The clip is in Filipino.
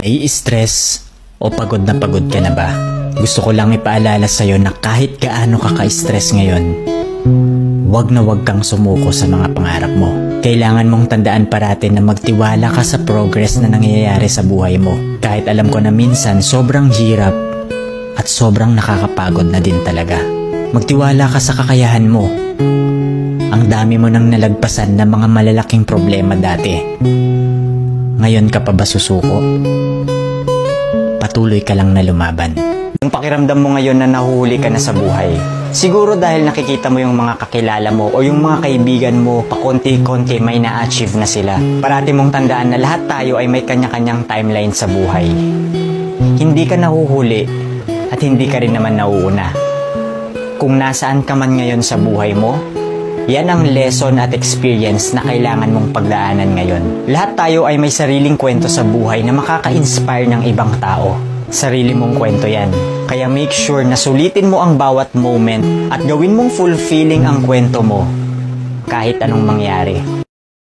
Nai-stress o pagod ka na ba? Gusto ko lang ipaalala sa'yo na kahit gaano ka ka-stress ngayon, wag na wag kang sumuko sa mga pangarap mo. Kailangan mong tandaan parati na magtiwala ka sa progress na nangyayari sa buhay mo. Kahit alam ko na minsan sobrang hirap at sobrang nakakapagod na din talaga. Magtiwala ka sa kakayahan mo. Ang dami mo nang nalagpasan na mga malalaking problema dati. Ngayon ka pa ba susuko? Patuloy ka lang na lumaban. Yung pakiramdam mo ngayon na nahuhuli ka na sa buhay, siguro dahil nakikita mo yung mga kakilala mo o yung mga kaibigan mo pakonti-konti may na-achieve na sila. Parati mong tandaan na lahat tayo ay may kanya-kanyang timeline sa buhay. Hindi ka nahuhuli at hindi ka rin naman nauuna. Kung nasaan ka man ngayon sa buhay mo, yan ang lesson at experience na kailangan mong pagdaanan ngayon. Lahat tayo ay may sariling kwento sa buhay na makaka-inspire ng ibang tao. Sarili mong kwento yan. Kaya make sure na sulitin mo ang bawat moment at gawin mong fulfilling ang kwento mo kahit anong mangyari.